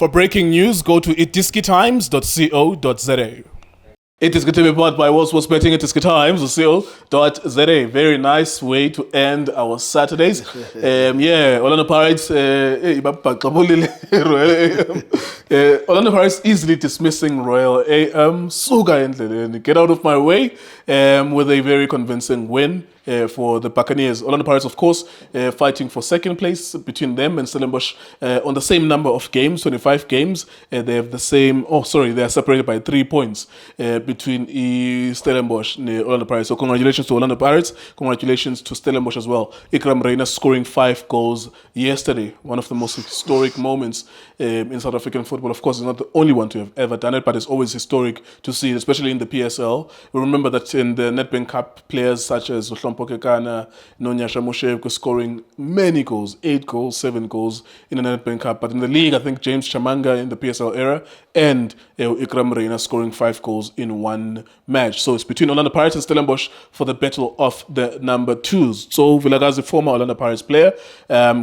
For breaking news, go to iDiskiTimes.co.za. iDiskiTV powered by World Sports Betting, iDiskiTimes.co.za. Very nice way to end our Saturdays. Orlando Pirates, Orlando Pirates easily dismissing Royal AM. Suga endleleni. Get out of my way with a very convincing win for the Buccaneers. Orlando Pirates, of course, fighting for second place between them and Stellenbosch on the same number of games, 25 games. They have the same, they are separated by 3 points between Stellenbosch and Orlando Pirates. So congratulations to Orlando Pirates. Congratulations to Stellenbosch as well. Ikram Reina scoring 5 goals yesterday. One of the most historic moments in South African football. Of course, he's not the only one to have ever done it, but it's always historic to see it, especially in the PSL. We remember that in the Nedbank Cup, players such as Uhlompo Kekana, Nonyasha Moshe scoring many goals, 8 goals, 7 goals in the Nedbank Cup. But in the league, I think James Chamanga in the PSL era and Ikram Reina scoring 5 goals in one match. So it's between Orlando Pirates and Stellenbosch for the battle of the number 2s. Tso Vilakazi, former Orlando Pirates player,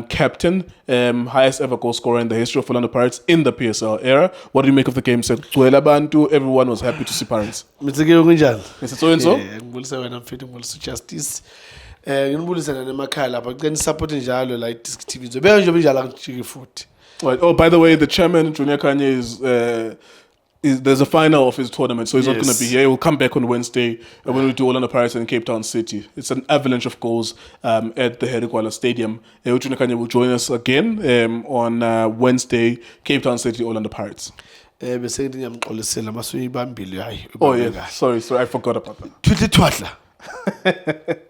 captain, highest ever goal scorer in the history of Orlando Pirates in the PSL era. What do you make of the game? Everyone was happy to see Pirates. Mr. So-and-so? I'm feeling justice. Nginibulisa nemakhaya lapha kucela support njalo la iDiskiTV izobeka nje njalo angijiki futhi. Oh, by the way, the chairman Junior Kanye there's a final of his tournament, so he's not going to be here. He will come back on Wednesday when we do Orlando Pirates in Cape Town City. It's an avalanche of goals at the Herikwala Stadium. Junior Kanye will join us again on Wednesday, Cape Town City, Orlando Pirates. Oh yeah, sorry, I forgot about that. Twatla.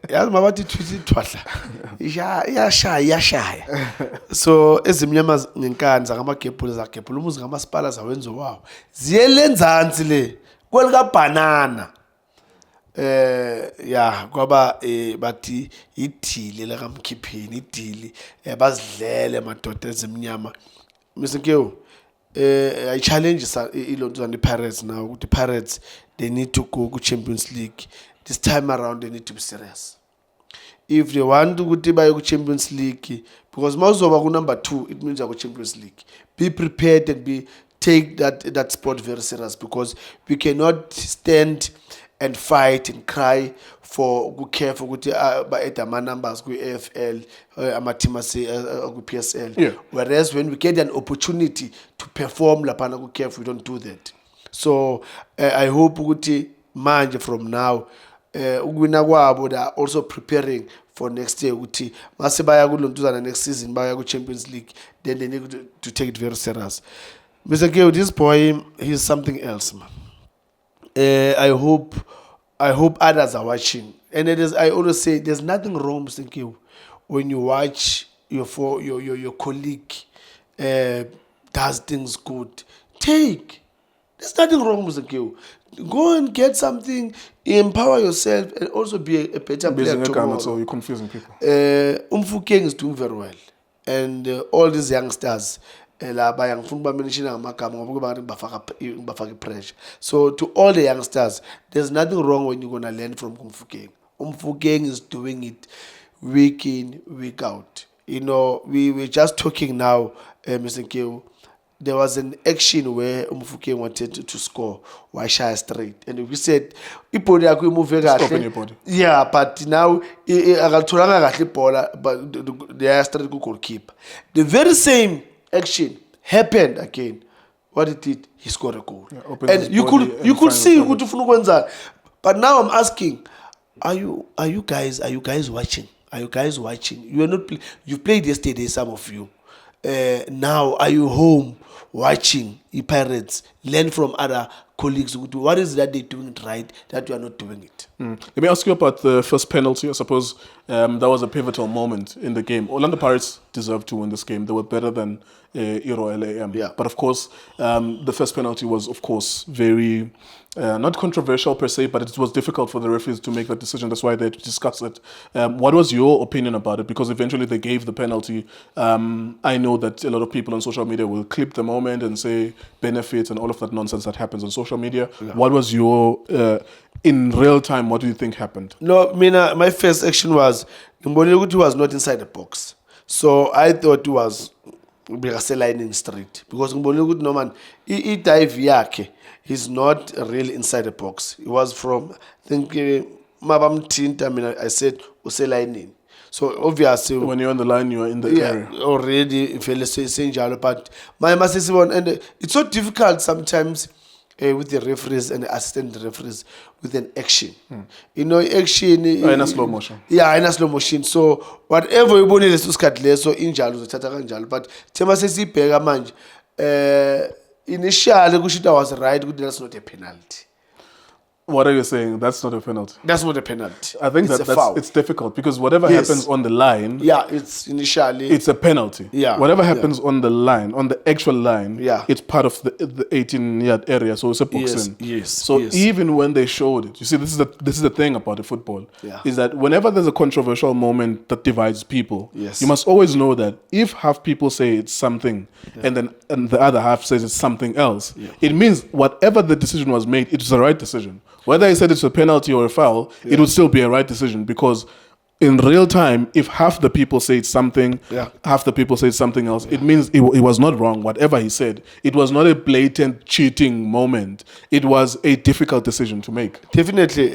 Yazi mabathi twatla. Yashaya. So ezimnyama ngenkanza ngamagebhulu zagebhulu umuzi ngamasipala zawenzo wawo. Ziyelenzansi le kwelika banana. Kwaba bathi idili la kamkhiphini idili bazidlele madoda ezimnyama. Mr. I challenge the Pirates now. The Pirates, they need to go to Champions League. This time around, they need to be serious. If they want to go to Champions League, because most of our number 2, it means our Champions League. Be prepared and take that sport very serious, because we cannot stand and fight and cry for good care for good my numbers go AFL ama team go PSL. Whereas when we get an opportunity to perform lapana good care, we don't do that. So I hope ukuthi manje from now ukwina kwabo they are also preparing for next year ukuthi mase baya kulontuzana next season baya ku Champions League, then they need to take it very serious. Mr. Geo, this boy, he's something else, man. I hope others are watching. And I always say there's nothing wrong, Mr. Geo, when you watch your colleague does things good. There's nothing wrong, Mr. Geo. Go and get something, empower yourself, and also be a better player tomorrow. So you're confusing people. Umfukeng is doing very well, and all these youngsters. So to all the youngsters, there's nothing wrong when you're gonna learn from Umfukeng. Umfukeng is doing it week in, week out. You know, we were just talking now, Mr. Keo. There was an action where Umfukeng wanted to score Waishaya straight, and we said, "Stop in your body." Yeah, but now but they started to goalkeeper. The very same action happened again. What it did, he scored a goal, and you could see who to Funukwenza. But now I'm asking, are you guys watching? Are you guys watching? You are not. You played yesterday, some of you. Now are you home watching the Pirates? Learn from other colleagues. What is that they're doing it right that you are not doing it? Let me ask you about the first penalty. I suppose that was a pivotal moment in the game. Orlando Pirates deserved to win this game. They were better than Royal AM. Yeah. But of course, the first penalty was, of course, very not controversial per se, but it was difficult for the referees to make that decision. That's why they had to discuss it. What was your opinion about it? Because eventually they gave the penalty. I know that a lot of people on social media will clip the moment and say benefits and all of that nonsense that happens on social media. Yeah. What was your, in real time, what do you think happened? No, Mina, my first action was, Mbonile was not inside the box. So I thought it was bekaselining straight because ngibone ukuthi no man i-dive yakhe is not really inside the box. It was from I think mabamthinta mina I said uselining. So obviously when you're on the line, you are in the area already. But my massive and it's so difficult sometimes with the referees and the assistant referees with an action. You know, action in a slow motion. Yeah, in a slow motion. So whatever you want to cut less so injalo uzothatha kanjalo. But tema sesibheka manje initially kushita was right, that's not a penalty. What are you saying? That's not a penalty. That's not a penalty. I think it's difficult because whatever happens on the line, it's initially it's a penalty. Whatever happens on the line, on the actual line, it's part of the 18-yard area, so it's a boxing. So even when they showed it, you see, this is the thing about the football, is that whenever there's a controversial moment that divides people, you must always know that if half people say it's something and the other half says it's something else, it means whatever the decision was made, it's the right decision. Whether I said it's a penalty or a foul, it would still be a right decision because in real time, if half the people say it's something, half the people say it's something else, it means it was not wrong, whatever he said. It was not a blatant cheating moment. It was a difficult decision to make. Definitely.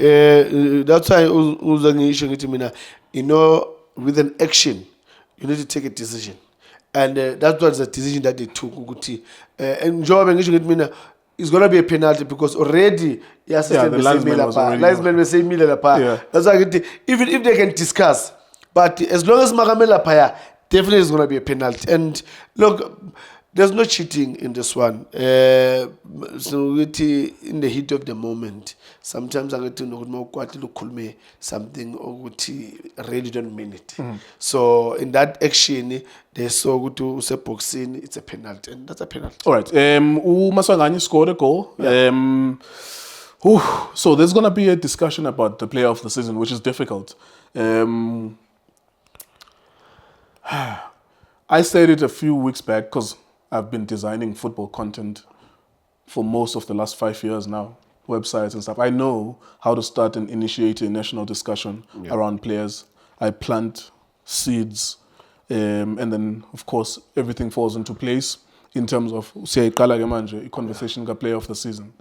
That's why you know, with an action, you need to take a decision. And that was the decision that they took. And Joe, it's going to be a penalty because already the linesman was already That's why even if they can discuss, but as long as Magamela Paya, definitely it's going to be a penalty. And look, there's no cheating in this one. So in the heat of the moment, sometimes I get to know something or really don't mean it. So in that action, they saw to say boxing, it's a penalty, and that's a penalty. All right. Maswanganyi scored a goal. So there's gonna be a discussion about the player of the season, which is difficult. I said it a few weeks back because I've been designing football content for most of the last 5 years now, websites and stuff. I know how to start and initiate a national discussion around players. I plant seeds, and then, of course, everything falls into place in terms of a conversation player of the season.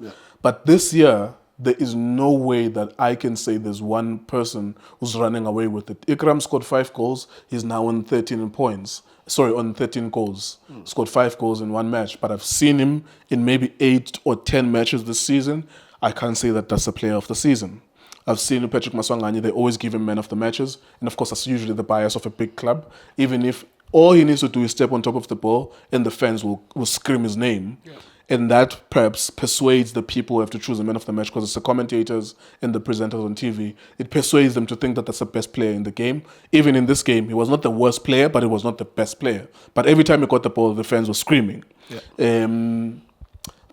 But this year, there is no way that I can say there's one person who's running away with it. Ikram scored 5 goals. He's now on 13 points. Sorry, on 13 goals. Scored 5 goals in one match. But I've seen him in maybe 8 or 10 matches this season. I can't say that that's the player of the season. I've seen Patrick Maswanganyi, they always give him man of the matches. And of course, that's usually the bias of a big club. Even if all he needs to do is step on top of the ball and the fans will scream his name. And that perhaps persuades the people who have to choose a man of the match because it's the commentators and the presenters on TV. It persuades them to think that that's the best player in the game. Even in this game, he was not the worst player, but he was not the best player. But every time he got the ball, the fans were screaming. Trying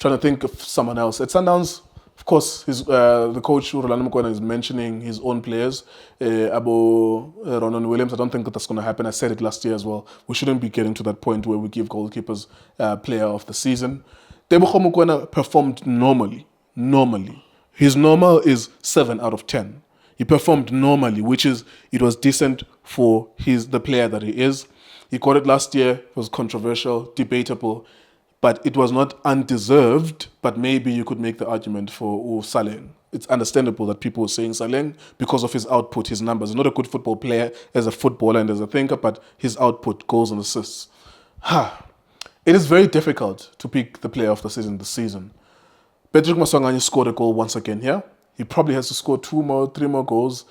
to think of someone else. At Sundowns, of course, the coach, Rolando Mokoena, is mentioning his own players. Ronwen Williams, I don't think that's going to happen. I said it last year as well. We shouldn't be getting to that point where we give goalkeepers player of the season. Tebogo Mokoena performed normally. His normal is 7 out of 10. He performed normally, which is, it was decent for the player that he is. He got it last year. It was controversial, debatable, but it was not undeserved. But maybe you could make the argument for Saleng. It's understandable that people were saying Saleng because of his output, his numbers. He's not a good football player as a footballer and as a thinker, but his output, goals and assists. It is very difficult to pick the player of the season this season. Patrick Maswanganyi scored a goal once again here. He probably has to score 3 more goals.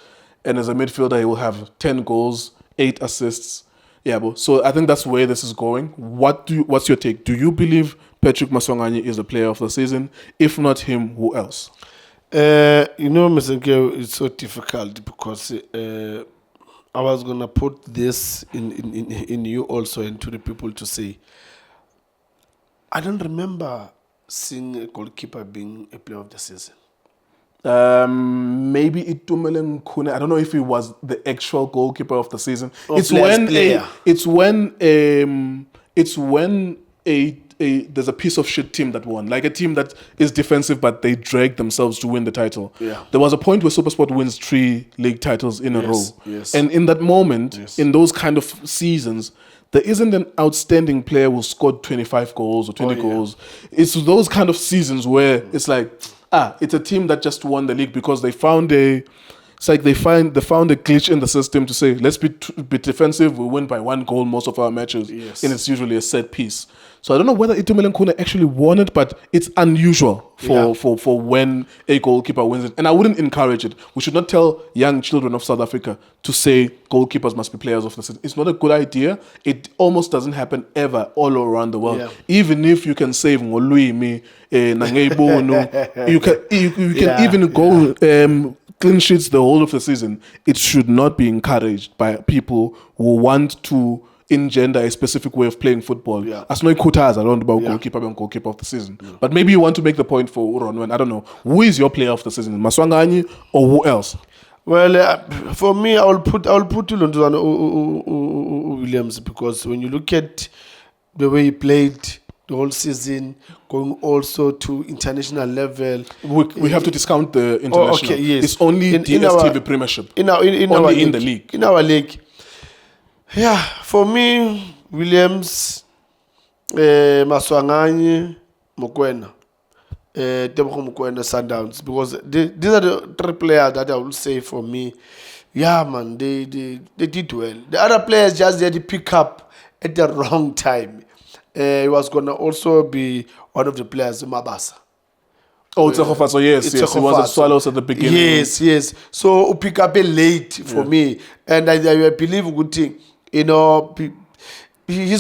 And as a midfielder, he will have 10 goals, 8 assists. So I think that's where this is going. What's your take? Do you believe Patrick Maswanganyi is the player of the season? If not him, who else? Mr. Nkeo, it's so difficult because I was going to put this in you also and to the people to say, I don't remember seeing a goalkeeper being a player of the season. Maybe Itumele Nkune. I don't know if he was the actual goalkeeper of the season. It's when there's a piece of shit team that won, like a team that is defensive but they dragged themselves to win the title. There was a point where SuperSport wins 3 league titles in a row, and in that moment, in those kind of seasons, there isn't an outstanding player who scored 25 goals or 20 goals. It's those kind of seasons where it's like, it's a team that just won the league because they found a they found a glitch in the system to say, let's be defensive, we win by 1 goal most of our matches, and it's usually a set piece. So I don't know whether Itumeleng Khune actually won it, but it's unusual for when a goalkeeper wins it. And I wouldn't encourage it. We should not tell young children of South Africa to say goalkeepers must be players of the season. It's not a good idea. It almost doesn't happen ever all around the world. Even if you can save Ngolwimi, Nangeibono, you can even go clean sheets the whole of the season. It should not be encouraged by people who want to engender a specific way of playing football. As no quotas around about goalkeeper and goalkeeper of the season. But maybe you want to make the point for Ronwen. I don't know. Who is your player of the season? Maswanganyi or who else? Well, for me, I'll put Ulontuza Williams, because when you look at the way he played the whole season, going also to international level. We have to discount the international. It's only DSTV Premiership. In the league. In our league. Yeah, for me, Williams, Maswanganyi, Mokoena, Tebogo Mokoena, Sundowns, because these are the 3 players that I will say for me. Yeah, man, they did well. The other players just had to pick up at the wrong time. He was going to also be one of the players, Mabasa. Oh, Tso Vilakazi, yes. He was at Swallows at the beginning. Yes. So, pick up a late for me. And I believe good thing. He's but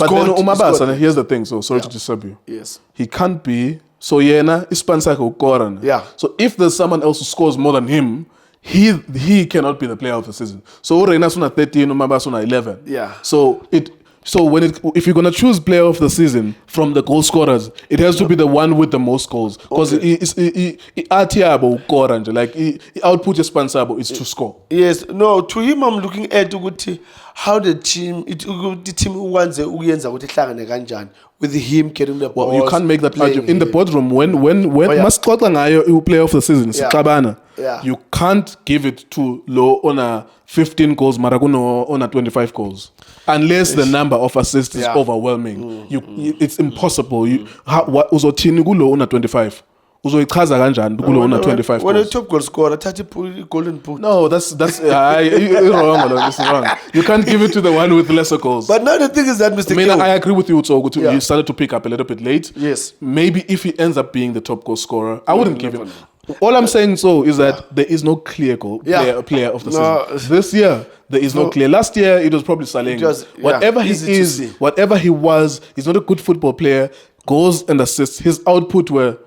good. Then Umabasa, here's the thing, so sorry to disturb you. Yes. He can't be, so Yena is Pansako. Yeah. So if there's someone else who scores more than him, he cannot be the player of the season. So Reina Suna 13, Umabasa Suna 11. Yeah. So if you're gonna choose player of the season from the goal scorers, it has to be the one with the most goals, because he output responsible is to score. Yes, no, to him I'm looking at how the team wants to with him carrying the ball. Well, you can't make that argument in the boardroom when Mascota Ngayo player of the season, you can't give it to Lo on a 15 goals, Maraguno on a 25 goals, unless the number of assists is overwhelming. It's impossible. Uzotini kulo on a 25. Uzoyichaza kanjani kulo on a 25 goals. When a top goal scorer, 30 golden boot. No, that's you're wrong. It's wrong. You can't give it to the one with lesser goals. But now the thing is that Mr. I agree with you. So you started to pick up a little bit late. Yes. Maybe if he ends up being the top goal scorer, I wouldn't give him. All I'm saying is that there is no clear player of the season. This year, there is no clear. Last year, it was probably Saleng. Whatever he was, he's not a good football player. Goals and assists, his output were,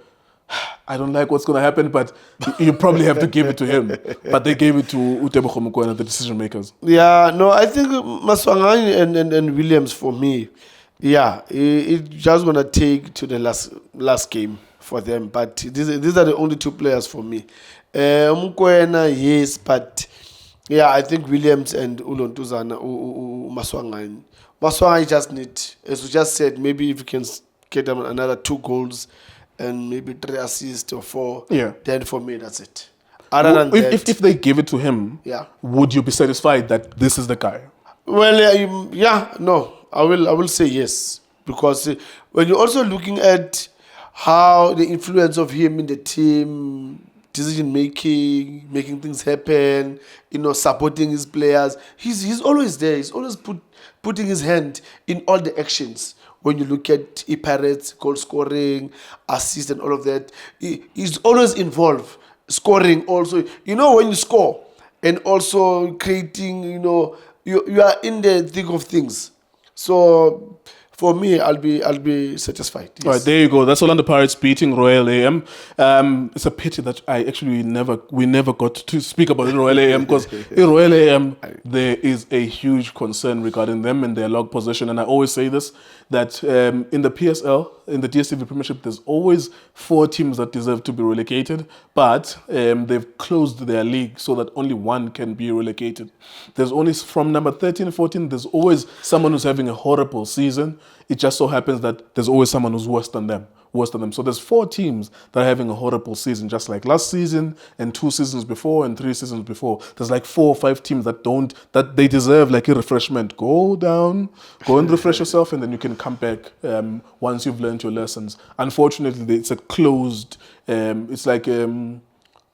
I don't like what's going to happen, but you probably have to give it to him. But they gave it to Tebogo Mokoena, the decision makers. Yeah, no, I think Maswanganyi and Williams, for me, it just going to take to the last game for them. But these are the only 2 players for me. Mokoena, yes, but I think Williams and Ulontuzana, Maswanganyi. Maswanganyi just need, as we just said, maybe if you can get them another 2 goals and maybe 3 assists or 4, then for me that's it. Other than that, if they give it to him, would you be satisfied that this is the guy? Well, no, I will say yes, because when you're also looking at how the influence of him in the team, decision making things happen, supporting his players, he's always there. He's always putting his hand in all the actions. When you look at Pirates, goal scoring, assist and all of that, he's always involved. Scoring also, when you score and also creating, you are in the thick of things. So for me, I'll be satisfied. Yes. All right, there you go. That's Orlando Pirates beating Royal AM. It's a pity that we never got to speak about Royal AM, because in Royal AM there is a huge concern regarding them and their log position. And I always say this, that in the PSL, in the DStv Premiership, there's always 4 teams that deserve to be relegated, but they've closed their league so that only one can be relegated. There's only from number 13 and 14, there's always someone who's having a horrible season. It just so happens that there's always someone who's worse than them. So there's 4 teams that are having a horrible season, just like last season and 2 seasons before and 3 seasons before. There's like 4 or 5 teams that they deserve like a refreshment. Go down, go and refresh yourself, and then you can come back once you've learned your lessons. Unfortunately, it's a closed, it's like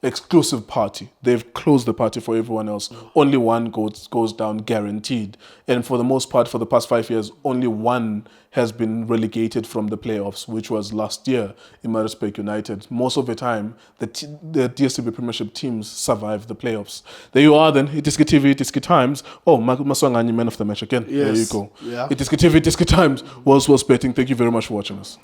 exclusive party. They've closed the party for everyone else. Only one goes down, guaranteed. And for the most part, for the past 5 years, only one has been relegated from the playoffs, which was last year in Maritzburg United. Most of the time, the DStv Premiership teams survive the playoffs. There you are then, iDiskiTV, Idiski Times. Oh, Maswanganyi, man of the match again. Yes. There you go. Yeah. iDiskiTV, Idiski Times, was betting. Thank you very much for watching us.